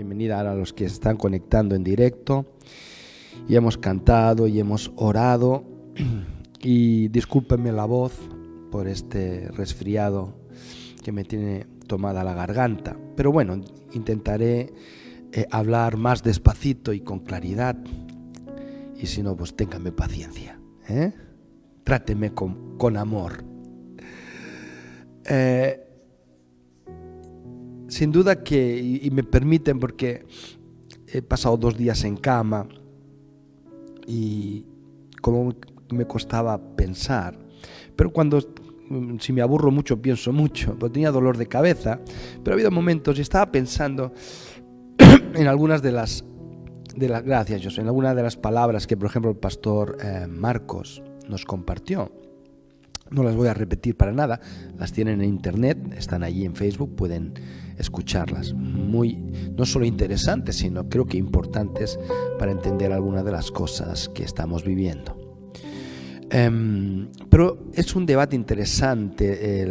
bienvenida a los que se están conectando en directo. Y hemos cantado y hemos orado. Y discúlpenme la voz por este resfriado que me tiene tomada la garganta. Pero bueno, intentaré hablar más despacito y con claridad. Y si no, pues ténganme paciencia, ¿eh? Tráteme con amor. Sin duda que, y me permiten porque he pasado 2 días en cama y como me costaba pensar, pero si me aburro mucho pienso mucho, porque tenía dolor de cabeza, pero ha habido momentos y estaba pensando en algunas de las gracias, José, en algunas de las palabras que por ejemplo el pastor Marcos nos compartió. No las voy a repetir para nada, las tienen en internet, están allí en Facebook, pueden escucharlas. No solo interesantes, sino creo que importantes para entender algunas de las cosas que estamos viviendo. Pero es un debate interesante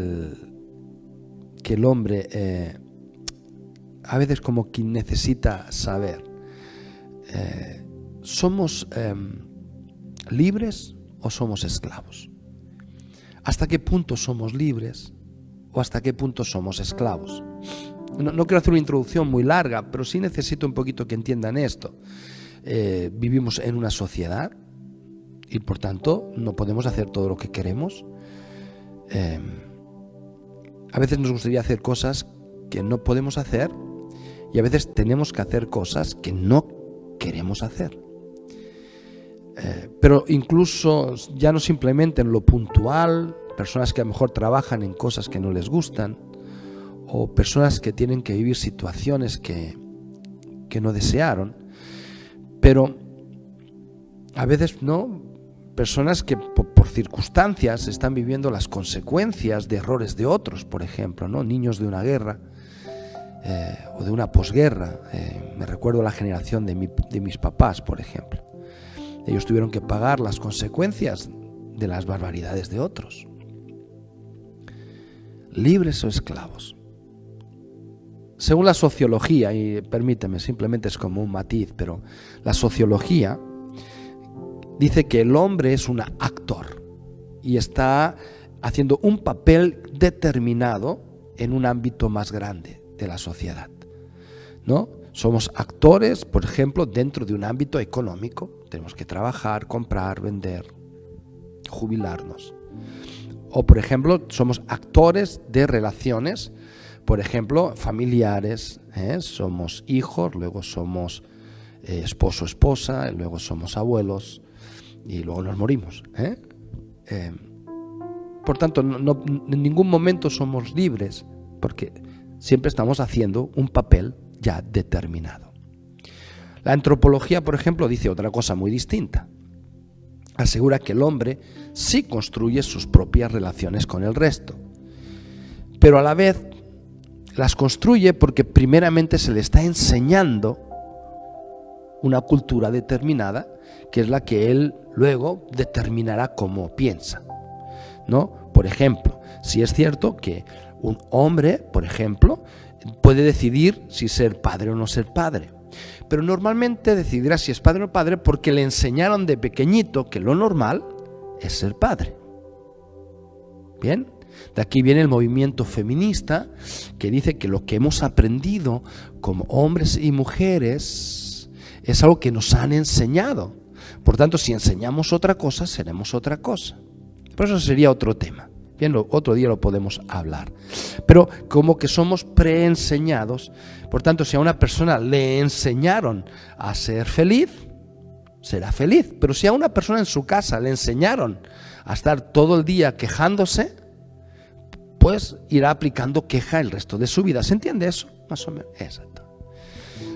que el hombre a veces como que necesita saber. ¿Somos libres o somos esclavos? ¿Hasta qué punto somos libres o hasta qué punto somos esclavos? No quiero hacer una introducción muy larga, pero sí necesito un poquito que entiendan esto. Vivimos en una sociedad y por tanto no podemos hacer todo lo que queremos. A veces nos gustaría hacer cosas que no podemos hacer y a veces tenemos que hacer cosas que no queremos hacer. Pero incluso ya no simplemente en lo puntual, personas que a lo mejor trabajan en cosas que no les gustan o personas que tienen que vivir situaciones que no desearon, pero a veces no, personas que por circunstancias están viviendo las consecuencias de errores de otros, por ejemplo, ¿no? Niños de una guerra o de una posguerra. Me recuerdo la generación de mis papás, por ejemplo. Ellos tuvieron que pagar las consecuencias de las barbaridades de otros. ¿Libres o esclavos? Según la sociología, y permíteme, simplemente es como un matiz, pero la sociología dice que el hombre es un actor y está haciendo un papel determinado en un ámbito más grande de la sociedad, ¿no? Somos actores, por ejemplo, dentro de un ámbito económico. Tenemos que trabajar, comprar, vender, jubilarnos. O, por ejemplo, somos actores de relaciones, por ejemplo, familiares. Somos hijos, luego somos esposo, esposa, luego somos abuelos y luego nos morimos. Por tanto, en ningún momento somos libres, porque siempre estamos haciendo un papel ya determinado. La antropología, por ejemplo, dice otra cosa muy distinta. Asegura que el hombre sí construye sus propias relaciones con el resto, pero a la vez las construye porque primeramente se le está enseñando una cultura determinada, que es la que él luego determinará cómo piensa, ¿no? Por ejemplo, si es cierto que un hombre, por ejemplo, puede decidir si ser padre o no ser padre, pero normalmente decidirá si es padre o no padre porque le enseñaron de pequeñito que lo normal es ser padre. Bien, de aquí viene el movimiento feminista que dice que lo que hemos aprendido como hombres y mujeres es algo que nos han enseñado. Por tanto, si enseñamos otra cosa, seremos otra cosa. Pero eso sería otro tema. Bien, otro día lo podemos hablar. Pero como que somos preenseñados, por tanto, si a una persona le enseñaron a ser feliz, será feliz. Pero si a una persona en su casa le enseñaron a estar todo el día quejándose, pues irá aplicando queja el resto de su vida. ¿Se entiende eso? Más o menos. Exacto.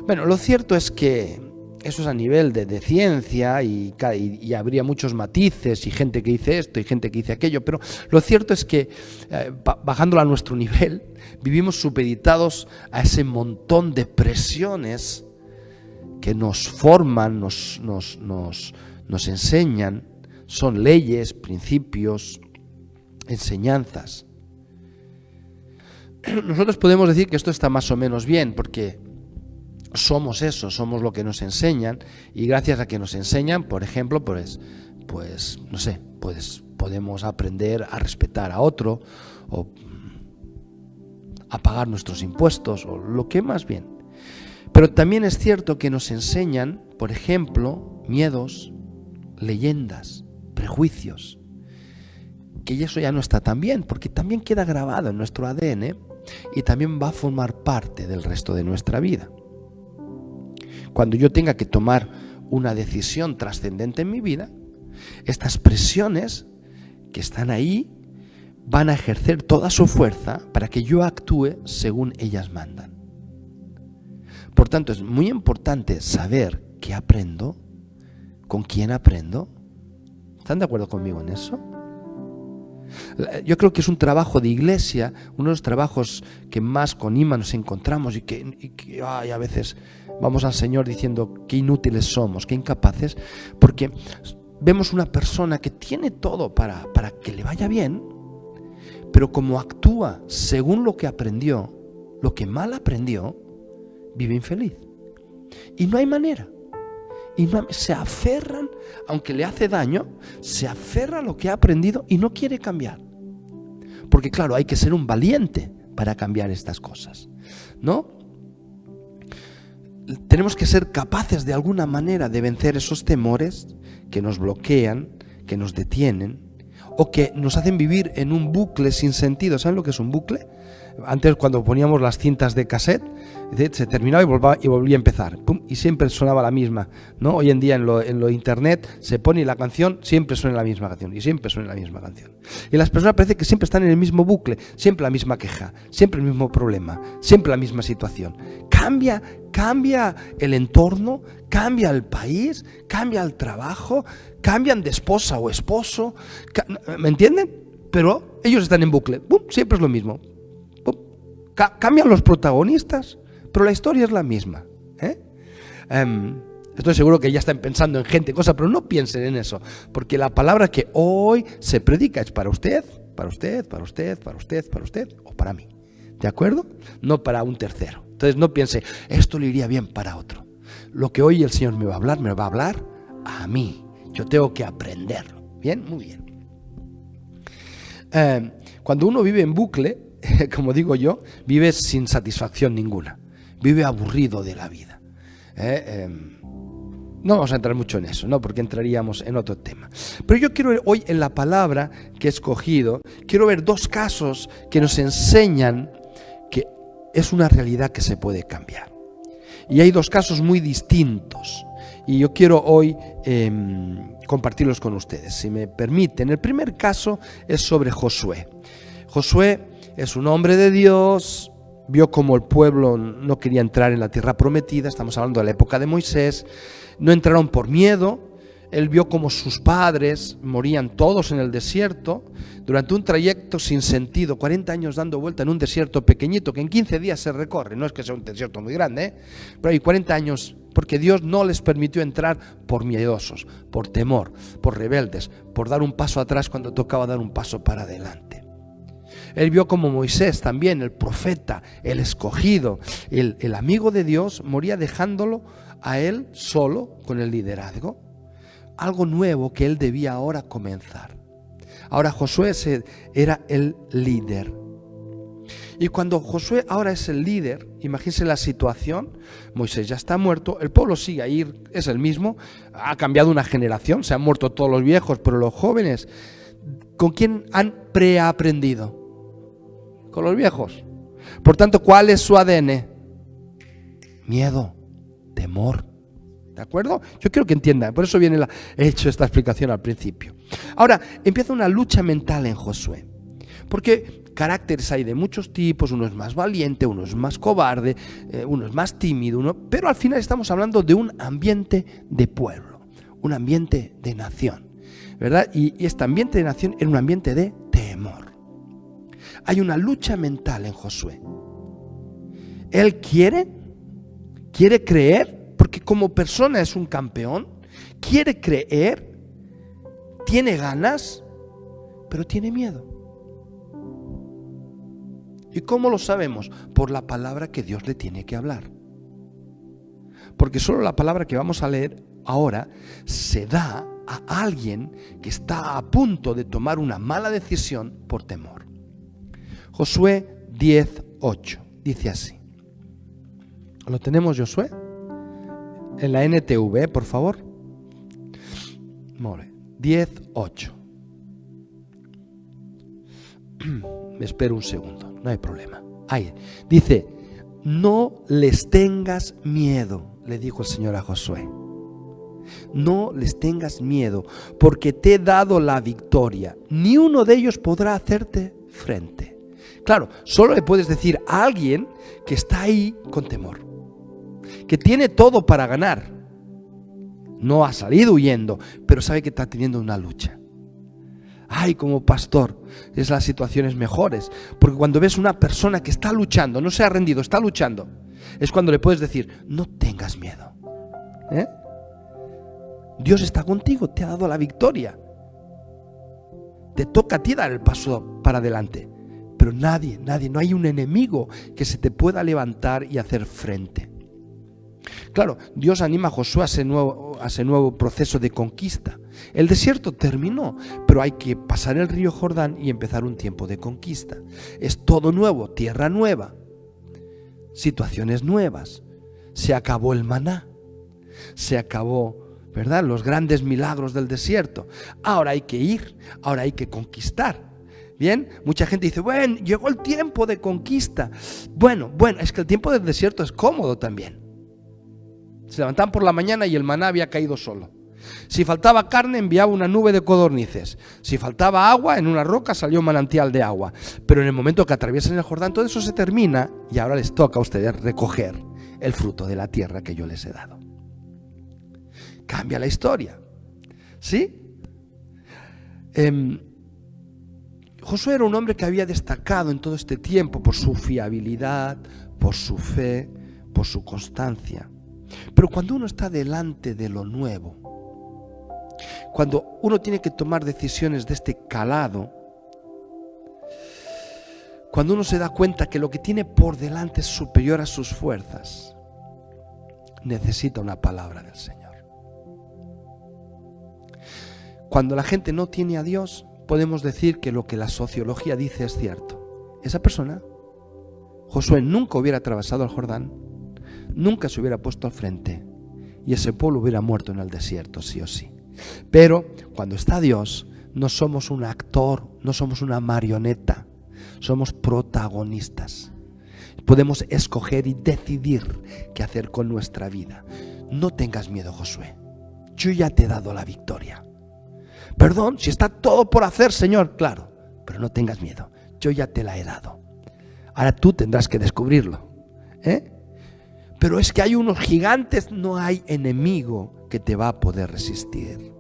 Bueno, lo cierto es que eso es a nivel de ciencia y habría muchos matices y gente que dice esto y gente que dice aquello, pero lo cierto es que bajándolo a nuestro nivel vivimos supeditados a ese montón de presiones que nos forman, nos enseñan, son leyes, principios, enseñanzas. Nosotros podemos decir que esto está más o menos bien porque somos eso, somos lo que nos enseñan, y gracias a que nos enseñan, por ejemplo, pues no sé, pues podemos aprender a respetar a otro, o a pagar nuestros impuestos, o lo que más bien. Pero también es cierto que nos enseñan, por ejemplo, miedos, leyendas, prejuicios, que eso ya no está tan bien, porque también queda grabado en nuestro ADN y también va a formar parte del resto de nuestra vida. Cuando yo tenga que tomar una decisión trascendente en mi vida, estas presiones que están ahí van a ejercer toda su fuerza para que yo actúe según ellas mandan. Por tanto, es muy importante saber qué aprendo, con quién aprendo. ¿Están de acuerdo conmigo en eso? Yo creo que es un trabajo de iglesia, uno de los trabajos que más con Ima nos encontramos y que a veces vamos al Señor diciendo qué inútiles somos, qué incapaces, porque vemos una persona que tiene todo para que le vaya bien, pero como actúa según lo que aprendió, lo que mal aprendió, vive infeliz. Y no hay manera. Y se aferran, aunque le hace daño, se aferra a lo que ha aprendido y no quiere cambiar. Porque claro, hay que ser un valiente para cambiar estas cosas, ¿no? Tenemos que ser capaces de alguna manera de vencer esos temores que nos bloquean, que nos detienen, o que nos hacen vivir en un bucle sin sentido. ¿Saben lo que es un bucle? Antes, cuando poníamos las cintas de cassette, se terminaba y volvía a empezar, ¡pum! Y siempre sonaba la misma, ¿no? Hoy en día en lo internet se pone la canción, siempre suena la misma canción, y siempre suena la misma canción. Y las personas parece que siempre están en el mismo bucle, siempre la misma queja, siempre el mismo problema, siempre la misma situación. Cambia el entorno, cambia el país, cambia el trabajo, cambian de esposa o esposo, ¿me entienden? Pero ellos están en bucle, ¡pum! Siempre es lo mismo. Cambian los protagonistas, pero la historia es la misma, ¿eh? Estoy seguro que ya están pensando en gente, cosas, pero no piensen en eso, porque la palabra que hoy se predica es para usted, para usted, para usted, para usted, para usted o para mí, ¿de acuerdo? No para un tercero. Entonces no piense, esto le iría bien para otro. Lo que hoy el Señor me va a hablar a mí. Yo tengo que aprenderlo. ¿Bien? Muy bien. Cuando uno vive en bucle, como digo yo, vive sin satisfacción ninguna, vive aburrido de la vida. No vamos a entrar mucho en eso, ¿no? Porque entraríamos en otro tema. Pero yo quiero ver hoy en la palabra que he escogido, quiero ver dos casos que nos enseñan que es una realidad que se puede cambiar. Y hay dos casos muy distintos. Y yo quiero hoy compartirlos con ustedes, si me permiten. El primer caso es sobre Josué. Josué es un hombre de Dios, vio como el pueblo no quería entrar en la tierra prometida, estamos hablando de la época de Moisés, no entraron por miedo, él vio como sus padres morían todos en el desierto, durante un trayecto sin sentido, 40 años dando vuelta en un desierto pequeñito que en 15 días se recorre, no es que sea un desierto muy grande, pero hay 40 años porque Dios no les permitió entrar por miedosos, por temor, por rebeldes, por dar un paso atrás cuando tocaba dar un paso para adelante. Él vio como Moisés también, el profeta, el escogido, el amigo de Dios, moría dejándolo a él solo con el liderazgo. Algo nuevo que él debía ahora comenzar. Ahora Josué era el líder. Y cuando Josué ahora es el líder, imagínense la situación, Moisés ya está muerto, el pueblo sigue ahí, es el mismo, ha cambiado una generación, se han muerto todos los viejos, pero los jóvenes, ¿con quién han preaprendido? Con los viejos. Por tanto, ¿cuál es su ADN? Miedo, temor. ¿De acuerdo? Yo quiero que entiendan, por eso he hecho esta explicación al principio. Ahora, empieza una lucha mental en Josué. Porque caracteres hay de muchos tipos, uno es más valiente, uno es más cobarde, uno es más tímido, pero al final estamos hablando de un ambiente de pueblo, un ambiente de nación, ¿verdad? Y este ambiente de nación era un ambiente de temor. Hay una lucha mental en Josué. Él quiere creer, porque como persona es un campeón, quiere creer, tiene ganas, pero tiene miedo. ¿Y cómo lo sabemos? Por la palabra que Dios le tiene que hablar. porque solo la palabra que vamos a leer ahora se da a alguien que está a punto de tomar una mala decisión por temor. Josué 10:8 dice así. ¿Lo tenemos, Josué? En la NTV, por favor. Muy bien. 10:8. Me espero un segundo, no hay problema. Ahí dice: no les tengas miedo, le dijo el Señor a Josué. No les tengas miedo, porque te he dado la victoria. Ni uno de ellos podrá hacerte frente. Claro, solo le puedes decir a alguien que está ahí con temor, que tiene todo para ganar. No ha salido huyendo, pero sabe que está teniendo una lucha. Ay, como pastor, es las situaciones mejores, porque cuando ves una persona que está luchando, no se ha rendido, está luchando, es cuando le puedes decir: no tengas miedo. Dios está contigo, te ha dado la victoria. Te toca a ti dar el paso para adelante, pero nadie, no hay un enemigo que se te pueda levantar y hacer frente. Claro, Dios anima a Josué a ese nuevo proceso de conquista. El desierto terminó, pero hay que pasar el río Jordán y empezar un tiempo de conquista. Es todo nuevo, tierra nueva, situaciones nuevas. Se acabó el maná, se acabó, ¿verdad?, los grandes milagros del desierto. Ahora hay que ir, ahora hay que conquistar. Bien, mucha gente dice: bueno, llegó el tiempo de conquista. Bueno, es que el tiempo del desierto es cómodo también. Se levantaban por la mañana y el maná había caído solo. Si faltaba carne, enviaba una nube de codornices. Si faltaba agua, en una roca salió un manantial de agua. Pero en el momento que atraviesan el Jordán, todo eso se termina y ahora les toca a ustedes recoger el fruto de la tierra que yo les he dado. Cambia la historia, ¿sí? Josué era un hombre que había destacado en todo este tiempo por su fiabilidad, por su fe, por su constancia. Pero cuando uno está delante de lo nuevo, cuando uno tiene que tomar decisiones de este calado, cuando uno se da cuenta que lo que tiene por delante es superior a sus fuerzas, necesita una palabra del Señor. Cuando la gente no tiene a Dios, podemos decir que lo que la sociología dice es cierto. Esa persona, Josué, nunca hubiera atravesado el Jordán, nunca se hubiera puesto al frente y ese pueblo hubiera muerto en el desierto, sí o sí. Pero cuando está Dios, no somos un actor, no somos una marioneta, somos protagonistas. Podemos escoger y decidir qué hacer con nuestra vida. No tengas miedo, Josué, yo ya te he dado la victoria. Perdón, si está todo por hacer, Señor, claro, pero no tengas miedo, yo ya te la he dado. Ahora tú tendrás que descubrirlo, Pero es que hay unos gigantes, no hay enemigo que te va a poder resistir.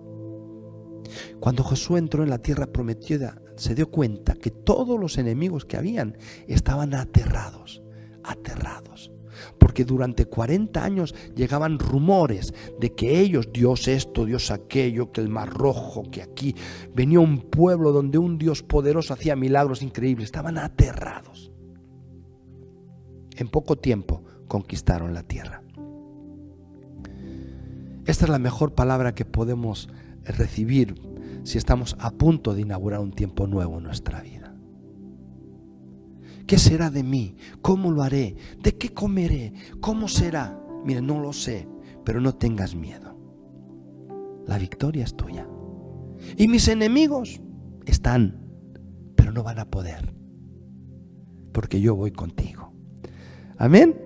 Cuando Josué entró en la tierra prometida, se dio cuenta que todos los enemigos que habían estaban aterrados. Porque durante 40 años llegaban rumores de que ellos, Dios esto, Dios aquello, que el Mar Rojo, que aquí venía un pueblo donde un Dios poderoso hacía milagros increíbles. Estaban aterrados. En poco tiempo conquistaron la tierra. Esta es la mejor palabra que podemos recibir si estamos a punto de inaugurar un tiempo nuevo en nuestra vida. ¿Qué será de mí? ¿Cómo lo haré? ¿De qué comeré? ¿Cómo será? Mira, no lo sé, pero no tengas miedo. La victoria es tuya. Y mis enemigos están, pero no van a poder, porque yo voy contigo. Amén.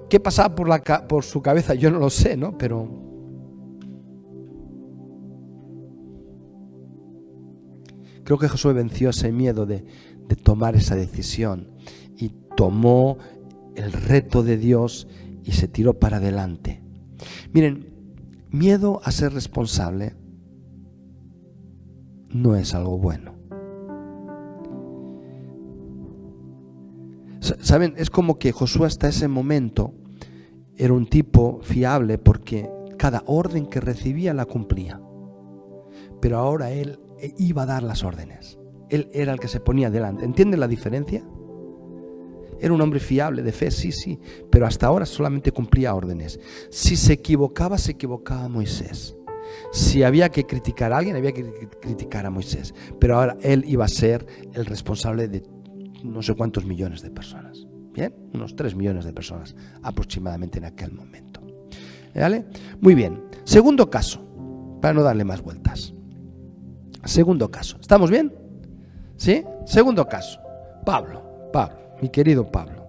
¿Qué pasaba por su cabeza? Yo no lo sé, ¿no? Pero creo que Josué venció ese miedo de tomar esa decisión y tomó el reto de Dios y se tiró para adelante. Miren, miedo a ser responsable no es algo bueno. ¿Saben? Es como que Josué hasta ese momento era un tipo fiable porque cada orden que recibía la cumplía. Pero ahora él iba a dar las órdenes. Él era el que se ponía delante. ¿Entienden la diferencia? Era un hombre fiable, de fe, sí, pero hasta ahora solamente cumplía órdenes. Si se equivocaba Moisés. Si había que criticar a alguien, había que criticar a Moisés. Pero ahora él iba a ser el responsable de no sé cuántos millones de personas. Bien, unos 3 millones de personas aproximadamente en aquel momento. ¿Vale? Muy bien. Segundo caso, para no darle más vueltas. Segundo caso. ¿Estamos bien? ¿Sí? Segundo caso. Pablo, mi querido Pablo.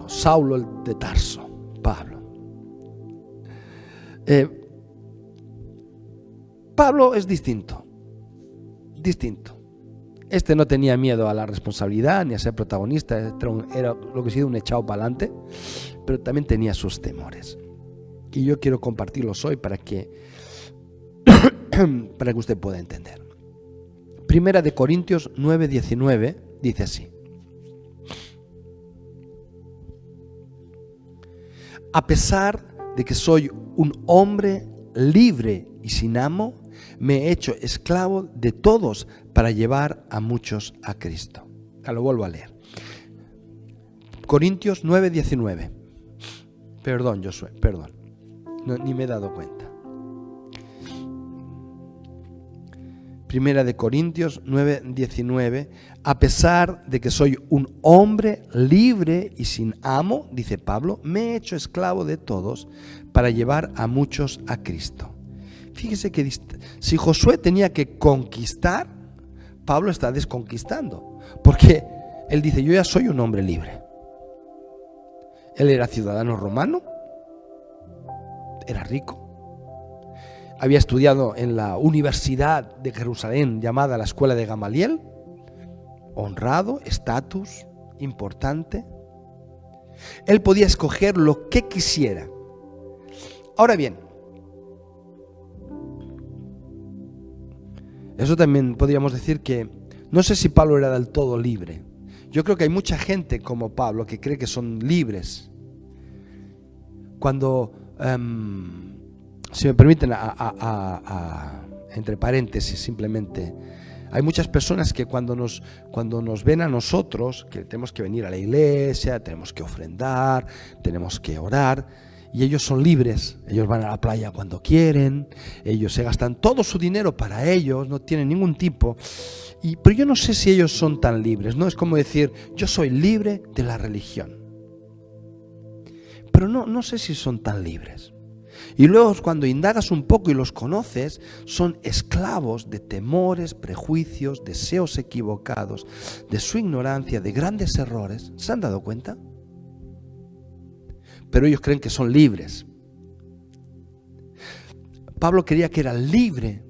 Saulo el de Tarso. Pablo. Pablo es distinto. Este no tenía miedo a la responsabilidad ni a ser protagonista, era lo que ha sido un echado para adelante, pero también tenía sus temores. Y yo quiero compartirlos hoy para que usted pueda entender. Primera de Corintios 9:19 dice así: a pesar de que soy un hombre libre y sin amo, me he hecho esclavo de todos para llevar a muchos a Cristo. Lo vuelvo a leer. Corintios 9:19. Perdón, Josué, perdón. No, ni me he dado cuenta. Primera de Corintios 9:19. A pesar de que soy un hombre libre y sin amo, dice Pablo, me he hecho esclavo de todos para llevar a muchos a Cristo. Fíjese que si Josué tenía que conquistar, Pablo está desconquistando, porque él dice: yo ya soy un hombre libre. Él era ciudadano romano, era rico, había estudiado en la Universidad de Jerusalén llamada la Escuela de Gamaliel, honrado, estatus, importante. Él podía escoger lo que quisiera. Ahora bien, eso también podríamos decir que no sé si Pablo era del todo libre. Yo creo que hay mucha gente como Pablo que cree que son libres. Cuando, si me permiten, entre paréntesis simplemente, hay muchas personas que cuando nos ven a nosotros, que tenemos que venir a la iglesia, tenemos que ofrendar, tenemos que orar, y ellos son libres, ellos van a la playa cuando quieren, ellos se gastan todo su dinero para ellos, no tienen ningún tipo, pero yo no sé si ellos son tan libres, ¿no? Es como decir: yo soy libre de la religión, pero no sé si son tan libres. Y luego, cuando indagas un poco y los conoces, son esclavos de temores, prejuicios, deseos equivocados, de su ignorancia, de grandes errores. ¿Se han dado cuenta? Pero ellos creen que son libres. Pablo creía que era libre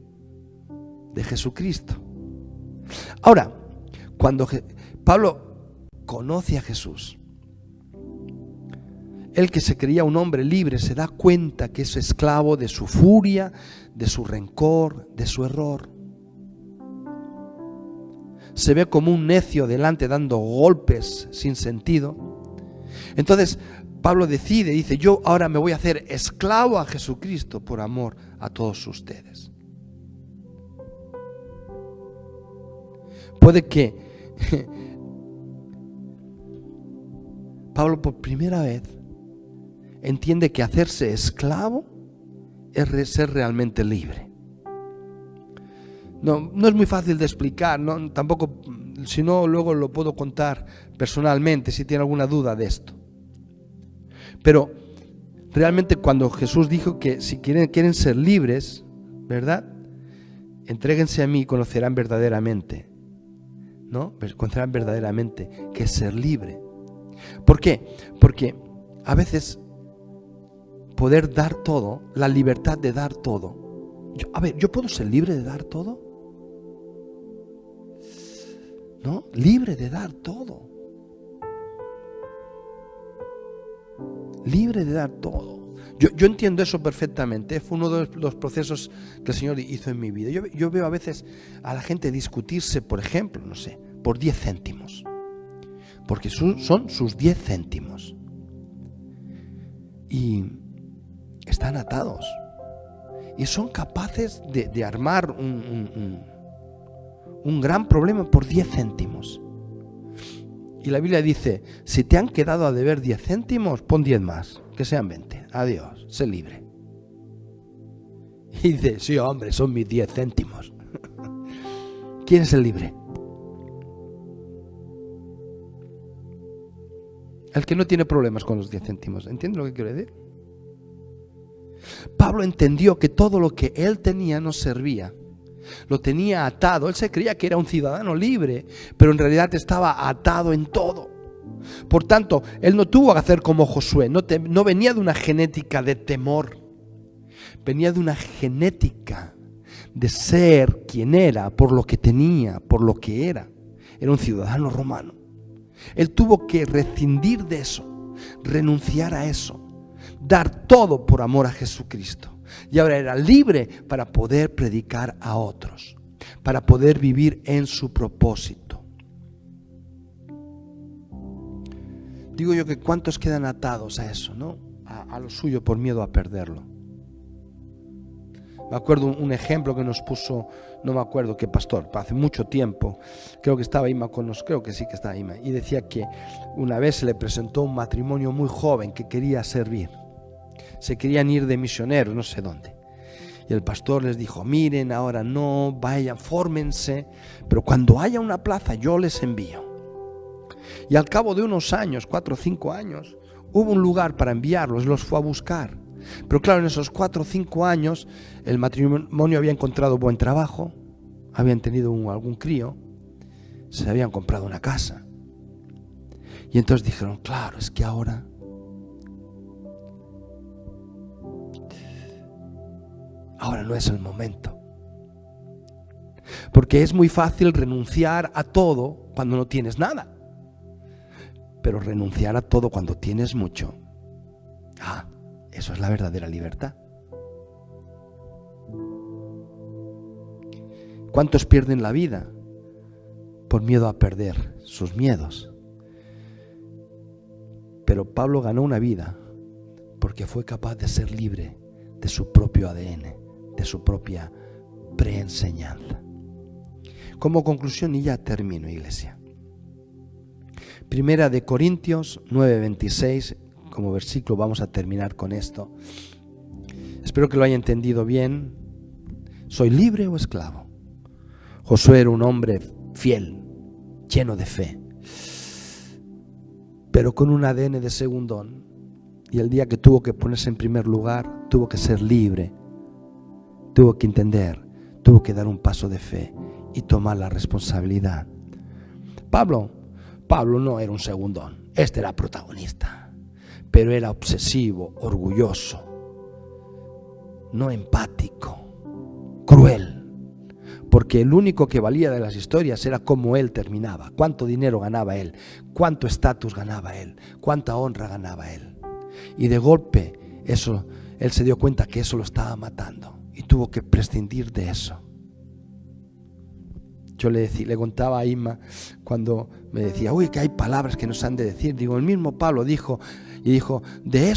de Jesucristo. Ahora, cuando Pablo conoce a Jesús, él, que se creía un hombre libre, se da cuenta que es esclavo de su furia, de su rencor, de su error. Se ve como un necio delante dando golpes sin sentido. Entonces Pablo dice: yo ahora me voy a hacer esclavo a Jesucristo por amor a todos ustedes. Puede que Pablo por primera vez entiende que hacerse esclavo es ser realmente libre. No es muy fácil de explicar, ¿no? Tampoco, si no, luego lo puedo contar personalmente si tiene alguna duda de esto. Pero realmente, cuando Jesús dijo que si quieren ser libres, ¿verdad? Entréguense a mí y conocerán verdaderamente, ¿no? Conocerán verdaderamente que es ser libre. ¿Por qué? Porque a veces poder dar todo, la libertad de dar todo. ¿Yo puedo ser libre de dar todo? ¿No? Libre de dar todo. Libre de dar todo. Yo entiendo eso perfectamente. Fue uno de los procesos que el Señor hizo en mi vida. Yo veo a veces a la gente discutirse, por ejemplo, no sé, por 10 céntimos. Porque son sus 10 céntimos. Y están atados. Y son capaces de armar un gran problema por 10 céntimos. Y la Biblia dice, si te han quedado a deber 10 céntimos, pon 10 más, que sean 20. Adiós, sé libre. Y dice, sí, hombre, son mis 10 céntimos. ¿Quién es el libre? El que no tiene problemas con los 10 céntimos. ¿Entiendes lo que quiero decir? Pablo entendió que todo lo que él tenía no servía. Lo tenía atado. Él se creía que era un ciudadano libre, pero en realidad estaba atado en todo. Por tanto, él no tuvo que hacer como Josué. No venía de una genética de temor. Venía de una genética de ser quien era, por lo que tenía, por lo que era. Era un ciudadano romano. Él tuvo que rescindir de eso, renunciar a eso, dar todo por amor a Jesucristo. Y ahora era libre para poder predicar a otros, para poder vivir en su propósito. Digo yo que cuántos quedan atados a eso, ¿no? A lo suyo por miedo a perderlo. Me acuerdo un ejemplo que nos puso, no me acuerdo qué pastor, hace mucho tiempo, creo que estaba Ima con nosotros, creo que sí que estaba Ima, y decía que una vez se le presentó un matrimonio muy joven que quería servir. Se querían ir de misioneros, no sé dónde. Y el pastor les dijo, miren, ahora no, vayan, fórmense, pero cuando haya una plaza yo les envío. Y al cabo de unos años, 4 o 5 años, hubo un lugar para enviarlos, los fue a buscar. Pero claro, en esos 4 o 5 años, el matrimonio había encontrado buen trabajo, habían tenido algún crío, se habían comprado una casa. Y entonces dijeron, claro, es que ahora no es el momento. Porque es muy fácil renunciar a todo cuando no tienes nada. Pero renunciar a todo cuando tienes mucho, eso es la verdadera libertad. ¿Cuántos pierden la vida por miedo a perder sus miedos? Pero Pablo ganó una vida porque fue capaz de ser libre de su propio ADN, de su propia preenseñanza. Como conclusión, y ya termino, iglesia. Primera de Corintios 9:26, como versículo vamos a terminar con esto. Espero que lo haya entendido bien. ¿Soy libre o esclavo? Josué era un hombre fiel, lleno de fe, pero con un ADN de segundón. Y el día que tuvo que ponerse en primer lugar, tuvo que ser libre, tuvo que entender, tuvo que dar un paso de fe y tomar la responsabilidad. Pablo no era un segundón, este era protagonista, pero era obsesivo, orgulloso, no empático, cruel, porque el único que valía de las historias era cómo él terminaba, cuánto dinero ganaba él, cuánto estatus ganaba él, cuánta honra ganaba él. Y de golpe eso, él se dio cuenta que eso lo estaba matando y tuvo que prescindir de eso. Yo le contaba a Inma cuando me decía, uy, que hay palabras que no se han de decir. Digo, el mismo Pablo dijo, de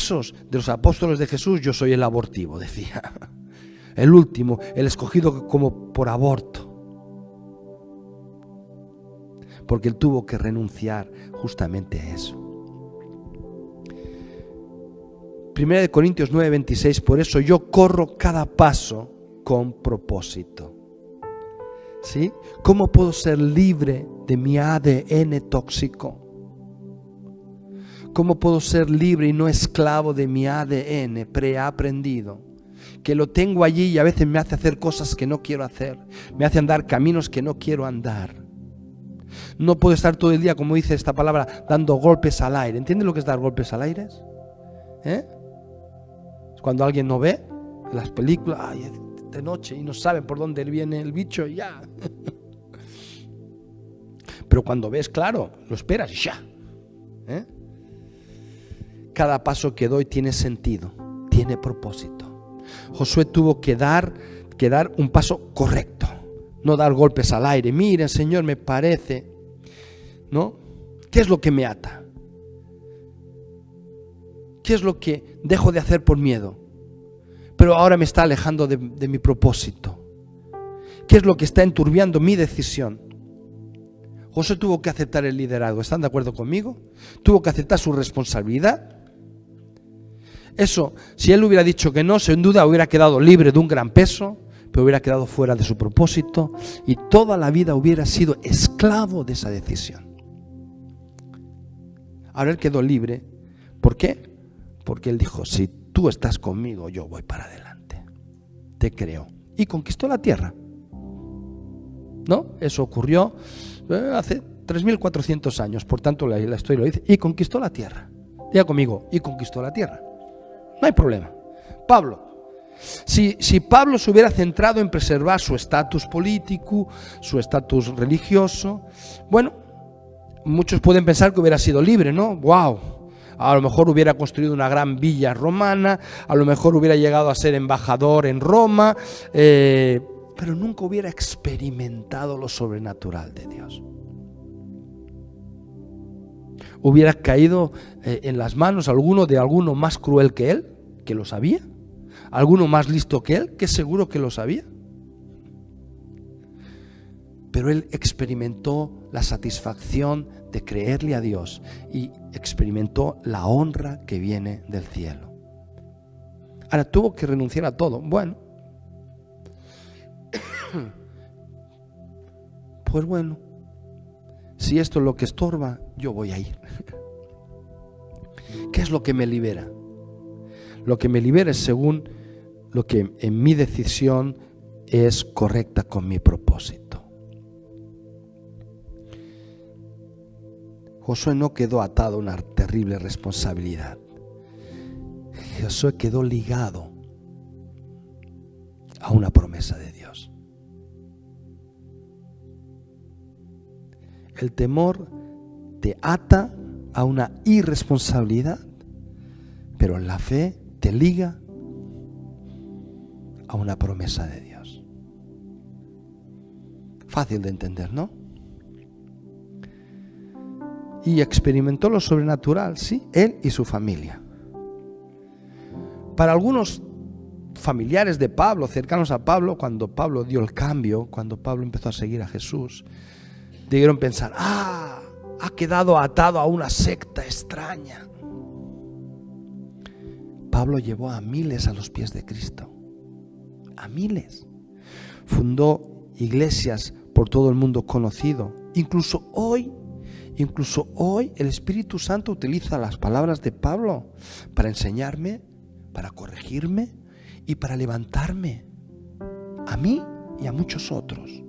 los apóstoles de Jesús, yo soy el abortivo, decía. El último, el escogido como por aborto. Porque él tuvo que renunciar justamente a eso. Primera de Corintios 9:26, por eso yo corro cada paso con propósito. ¿Sí? ¿Cómo puedo ser libre de mi ADN tóxico? ¿Cómo puedo ser libre y no esclavo de mi ADN preaprendido? Que lo tengo allí y a veces me hace hacer cosas que no quiero hacer. Me hace andar caminos que no quiero andar. No puedo estar todo el día, como dice esta palabra, dando golpes al aire. ¿Entiendes lo que es dar golpes al aire? Cuando alguien no ve en las películas, ay, de noche y no sabe por dónde viene el bicho y ya. Pero cuando ves, claro, lo esperas y ya. Cada paso que doy tiene sentido, tiene propósito. Josué tuvo que dar un paso correcto, no dar golpes al aire. Miren, Señor, me parece, ¿no? ¿Qué es lo que me ata? ¿Qué es lo que dejo de hacer por miedo? Pero ahora me está alejando de mi propósito. ¿Qué es lo que está enturbiando mi decisión? Josué tuvo que aceptar el liderazgo. ¿Están de acuerdo conmigo? Tuvo que aceptar su responsabilidad. Eso, si él hubiera dicho que no, sin duda hubiera quedado libre de un gran peso, pero hubiera quedado fuera de su propósito y toda la vida hubiera sido esclavo de esa decisión. Ahora él quedó libre. ¿Por qué? Porque él dijo, si tú estás conmigo, yo voy para adelante. Te creo. Y conquistó la tierra. ¿No? Eso ocurrió hace 3.400 años. Por tanto, la historia lo dice. Y conquistó la tierra. Diga conmigo, y conquistó la tierra. No hay problema. Pablo, si Pablo se hubiera centrado en preservar su estatus político, su estatus religioso, bueno, muchos pueden pensar que hubiera sido libre, ¿no? ¡Wow! A lo mejor hubiera construido una gran villa romana, a lo mejor hubiera llegado a ser embajador en Roma, pero nunca hubiera experimentado lo sobrenatural de Dios. ¿Hubiera caído en las manos de alguno más cruel que él, que lo sabía? ¿Alguno más listo que él, que seguro que lo sabía? Pero él experimentó la satisfacción de creerle a Dios y experimentó la honra que viene del cielo. Ahora tuvo que renunciar a todo. Bueno, pues bueno, si esto es lo que estorba, yo voy a ir. ¿Qué es lo que me libera? Lo que me libera es según lo que en mi decisión es correcta con mi propósito. Josué no quedó atado a una terrible responsabilidad. Josué quedó ligado a una promesa de Dios. El temor te ata a una irresponsabilidad, pero la fe te liga a una promesa de Dios. Fácil de entender, ¿no? Y experimentó lo sobrenatural, sí, él y su familia. Para algunos familiares de Pablo, cercanos a Pablo, cuando Pablo dio el cambio, cuando Pablo empezó a seguir a Jesús, debieron pensar, ha quedado atado a una secta extraña. Pablo llevó a miles a los pies de Cristo, a miles. Fundó iglesias por todo el mundo conocido. Incluso hoy el Espíritu Santo utiliza las palabras de Pablo para enseñarme, para corregirme y para levantarme a mí y a muchos otros.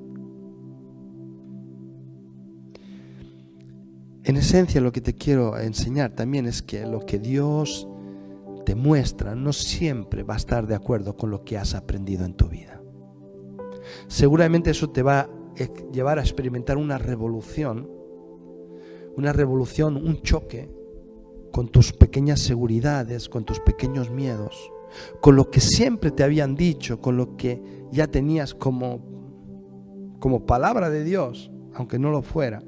En esencia, lo que te quiero enseñar también es que lo que Dios te muestra no siempre va a estar de acuerdo con lo que has aprendido en tu vida. Seguramente eso te va a llevar a experimentar una revolución, un choque con tus pequeñas seguridades, con tus pequeños miedos, con lo que siempre te habían dicho, con lo que ya tenías como palabra de Dios, aunque no lo fuera.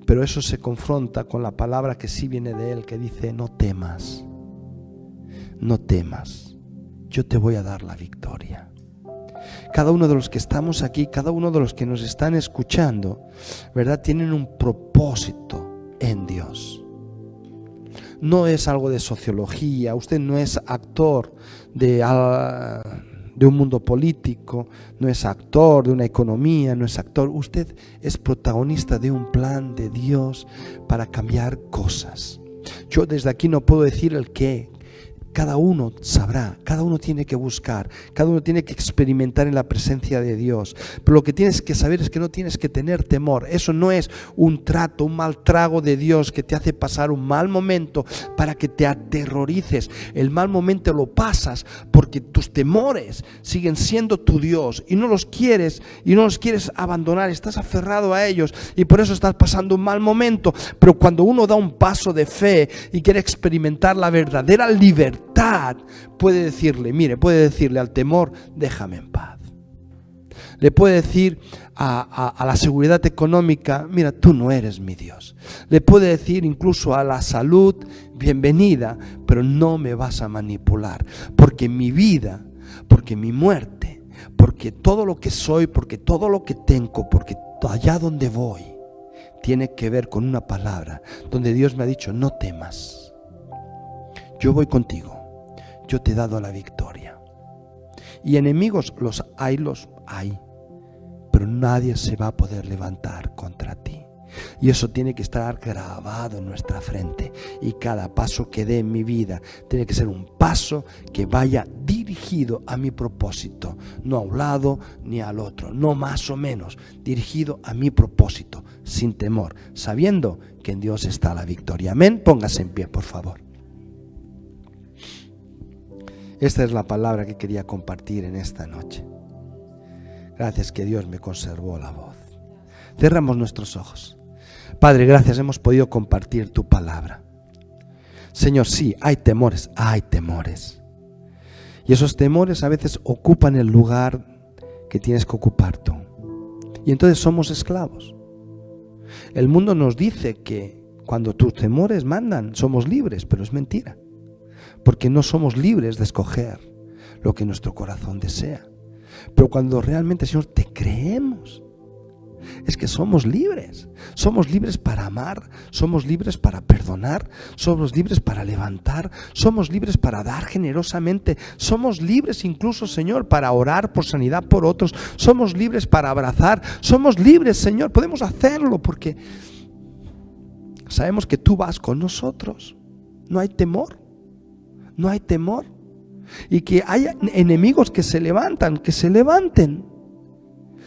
Pero eso se confronta con la palabra que sí viene de Él, que dice, no temas, yo te voy a dar la victoria. Cada uno de los que estamos aquí, cada uno de los que nos están escuchando, ¿verdad? Tienen un propósito en Dios. No es algo de sociología, usted no es actor de un mundo político, no es actor de una economía, no es actor. Usted es protagonista de un plan de Dios para cambiar cosas. Yo desde aquí no puedo decir el qué. Cada uno sabrá, cada uno tiene que buscar, cada uno tiene que experimentar en la presencia de Dios. Pero lo que tienes que saber es que no tienes que tener temor. Eso no es un trato, un mal trago de Dios que te hace pasar un mal momento para que te aterrorices. El mal momento lo pasas porque tus temores siguen siendo tu Dios y no los quieres abandonar. Estás aferrado a ellos y por eso estás pasando un mal momento. Pero cuando uno da un paso de fe y quiere experimentar la verdadera libertad, puede decirle al temor, déjame en paz. Le puede decir a la seguridad económica, mira, tú no eres mi Dios. Le puede decir incluso a la salud, bienvenida, pero no me vas a manipular, porque mi vida, porque mi muerte, porque todo lo que soy, porque todo lo que tengo, porque allá donde voy, tiene que ver con una palabra donde Dios me ha dicho: no temas, yo voy contigo, yo te he dado la victoria. Y enemigos los hay, pero nadie se va a poder levantar contra ti. Y eso tiene que estar grabado en nuestra frente. Y cada paso que dé en mi vida tiene que ser un paso que vaya dirigido a mi propósito, no a un lado ni al otro, no más o menos, dirigido a mi propósito, sin temor, sabiendo que en Dios está la victoria. Amén. Póngase en pie, por favor. Esta es la palabra que quería compartir en esta noche. Gracias que Dios me conservó la voz. Cerramos nuestros ojos. Padre, gracias, hemos podido compartir tu palabra. Señor, sí, hay temores. Y esos temores a veces ocupan el lugar que tienes que ocupar tú. Y entonces somos esclavos. El mundo nos dice que cuando tus temores mandan, somos libres, pero es mentira. Porque no somos libres de escoger lo que nuestro corazón desea. Pero cuando realmente, Señor, te creemos, es que somos libres para amar, somos libres para perdonar, somos libres para levantar, somos libres para dar generosamente, somos libres incluso, Señor, para orar por sanidad por otros, somos libres para abrazar, somos libres, Señor, podemos hacerlo porque sabemos que tú vas con nosotros, no hay temor, y que haya enemigos que se levantan, que se levanten.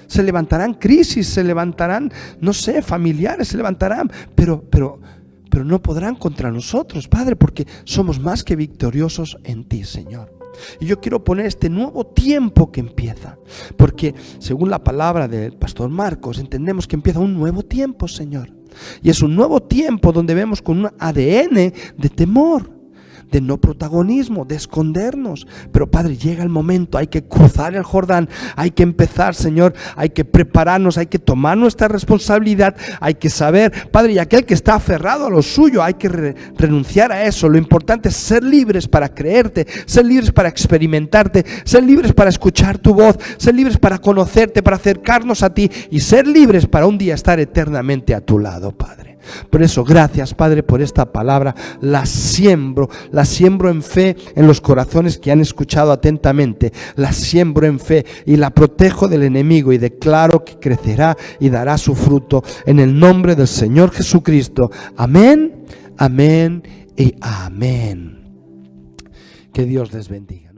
Se levantarán crisis, se levantarán, no sé, familiares, se levantarán, pero no podrán contra nosotros, Padre, porque somos más que victoriosos en ti, Señor. Y yo quiero poner este nuevo tiempo que empieza, porque según la palabra del pastor Marcos, entendemos que empieza un nuevo tiempo, Señor. Y es un nuevo tiempo donde vemos con un ADN de temor, de no protagonismo, de escondernos. Pero Padre, llega el momento, hay que cruzar el Jordán, hay que empezar, Señor, hay que prepararnos, hay que tomar nuestra responsabilidad, hay que saber, Padre, y aquel que está aferrado a lo suyo, hay que renunciar a eso. Lo importante es ser libres para creerte, ser libres para experimentarte, ser libres para escuchar tu voz, ser libres para conocerte, para acercarnos a ti y ser libres para un día estar eternamente a tu lado, Padre. Por eso, gracias, Padre, por esta palabra. La siembro en fe en los corazones que han escuchado atentamente. La siembro en fe y la protejo del enemigo y declaro que crecerá y dará su fruto en el nombre del Señor Jesucristo. Amén, amén y amén. Que Dios les bendiga.